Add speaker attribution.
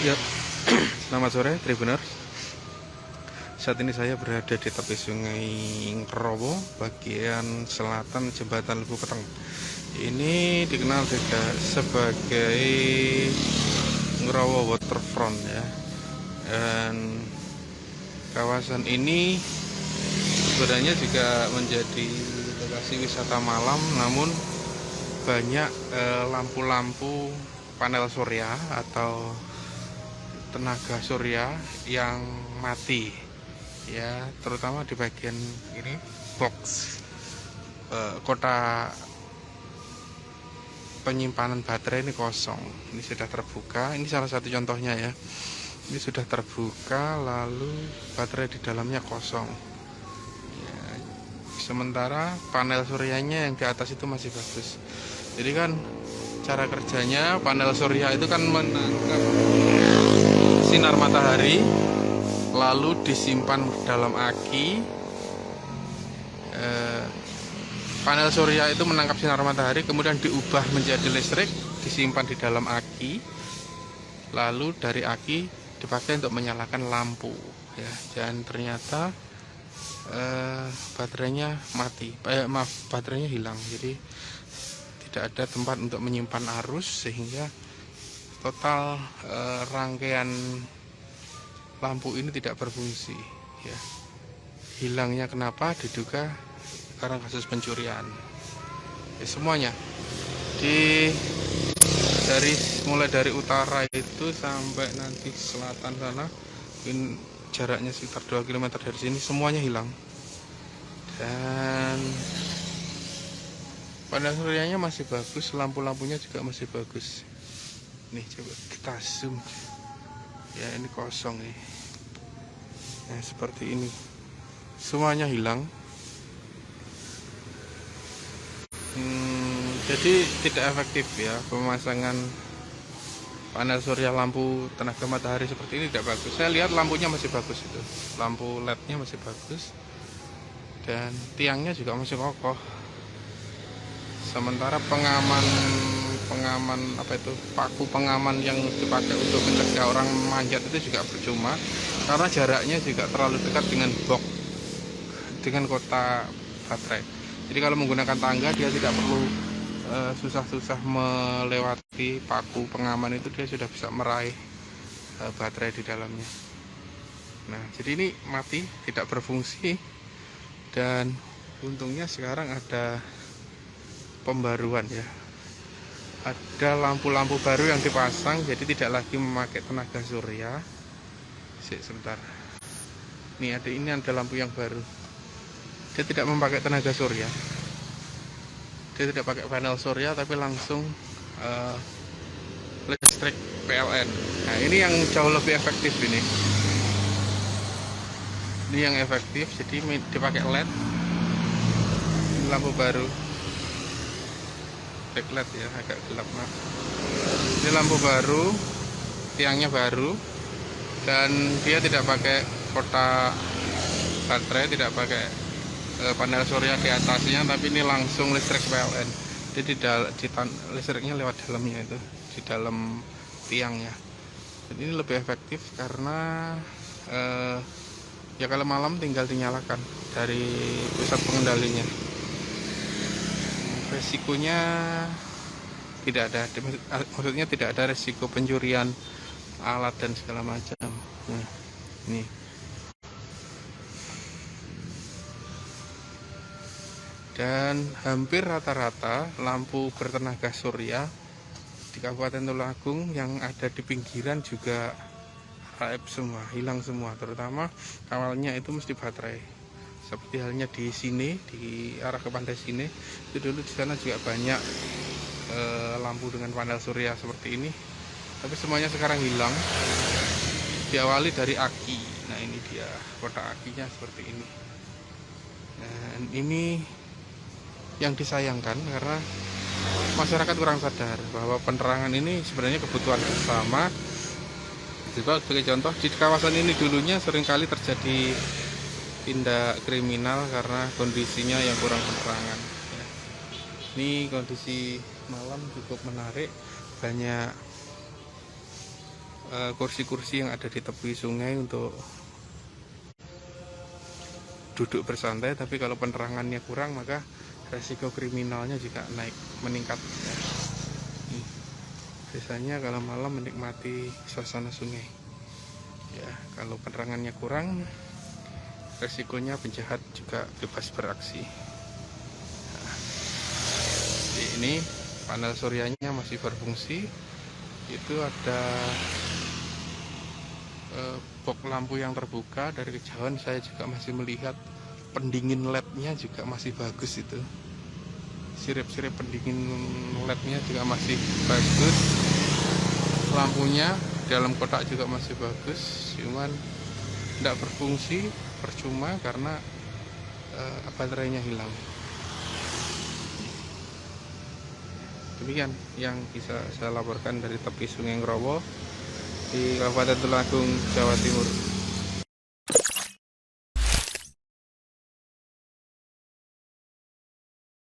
Speaker 1: Ya, selamat sore Tribuners. Saat ini saya berada di tepi sungai Ngerowo, bagian selatan jembatan Lebu Peteng. Ini dikenal juga sebagai Ngerowo Waterfront ya. Dan kawasan ini sebenarnya juga menjadi lokasi wisata malam, namun banyak lampu-lampu panel surya atau tenaga surya yang mati ya, terutama di bagian ini box kota penyimpanan baterai ini kosong. Ini sudah terbuka, ini salah satu contohnya ya. Ini sudah terbuka, lalu baterai di dalamnya kosong ya. Sementara panel suryanya yang di atas itu masih bagus. Jadi kan cara kerjanya, panel surya itu kan menangkap sinar matahari lalu disimpan dalam aki. Panel surya itu menangkap sinar matahari, kemudian diubah menjadi listrik, disimpan di dalam aki, lalu dari aki dipakai untuk menyalakan lampu ya. Dan ternyata baterainya mati, baterainya hilang, jadi tidak ada tempat untuk menyimpan arus, sehingga total rangkaian lampu ini tidak berfungsi ya. Hilangnya kenapa? Diduga karena kasus pencurian ya. Semuanya mulai dari utara itu sampai nanti selatan sana, mungkin jaraknya sekitar 2 km dari sini, semuanya hilang. Dan panel suryanya masih bagus, lampu-lampunya juga masih bagus. Nih coba kita zoom ya, ini kosong nih ya, seperti ini, semuanya hilang. Jadi tidak efektif ya pemasangan panel surya lampu tenaga matahari seperti ini, tidak bagus. Saya lihat lampunya masih bagus, itu lampu LED-nya masih bagus, dan tiangnya juga masih kokoh. Sementara pengaman paku pengaman yang dipakai untuk mencegah orang manjat itu juga percuma, karena jaraknya juga terlalu dekat dengan kota baterai. Jadi kalau menggunakan tangga, dia tidak perlu susah-susah melewati paku pengaman itu, dia sudah bisa meraih baterai di dalamnya. Nah, jadi ini mati, tidak berfungsi. Dan untungnya sekarang ada pembaruan ya, ada lampu-lampu baru yang dipasang, jadi tidak lagi memakai tenaga surya. Sebentar, ini ada lampu yang baru, dia tidak memakai tenaga surya, dia tidak pakai panel surya, tapi langsung listrik PLN. Nah, ini yang jauh lebih efektif. Ini yang efektif, jadi dipakai LED. Ini lampu baru, backlight ya, agak gelap maaf. Ini lampu baru, tiangnya baru, dan dia tidak pakai kotak baterai, tidak pakai panel surya di atasnya, tapi ini langsung listrik PLN. Jadi listriknya lewat dalamnya, itu di dalam tiangnya. Jadi ini lebih efektif karena ya kalau malam tinggal dinyalakan dari pusat pengendalinya. Resikonya tidak ada, maksudnya tidak ada resiko pencurian alat dan segala macam. Nah, ini dan hampir rata-rata lampu bertenaga surya di Kabupaten Tulungagung yang ada di pinggiran juga raib semua, hilang semua. Terutama awalnya itu mesti baterai. Seperti halnya di sini, di arah ke pantai sini, itu dulu di sana juga banyak lampu dengan panel surya seperti ini, tapi semuanya sekarang hilang. Diawali dari aki. Nah, ini dia kotak akinya seperti ini. Dan ini yang disayangkan karena masyarakat kurang sadar bahwa penerangan ini sebenarnya kebutuhan bersama. Juga sebagai contoh, di kawasan ini dulunya seringkali terjadi tindak kriminal karena kondisinya yang kurang penerangan ya. Ini kondisi malam cukup menarik, banyak kursi-kursi yang ada di tepi sungai untuk duduk bersantai. Tapi kalau penerangannya kurang, maka resiko kriminalnya juga meningkat ya. Biasanya kalau malam menikmati suasana sungai ya. Kalau penerangannya kurang, resikonya penjahat juga bebas beraksi. Nah, ini panel suryanya masih berfungsi. Itu ada box lampu yang terbuka. Dari kejauhan saya juga masih melihat pendingin LED-nya juga masih bagus. Itu sirip-sirip pendingin LED-nya juga masih bagus. Lampunya dalam kotak juga masih bagus, cuman tidak berfungsi, percuma karena baterainya hilang. Demikian yang bisa saya laporkan dari tepi Sungai Ngrowo di Kabupaten Tulungagung, Jawa Timur.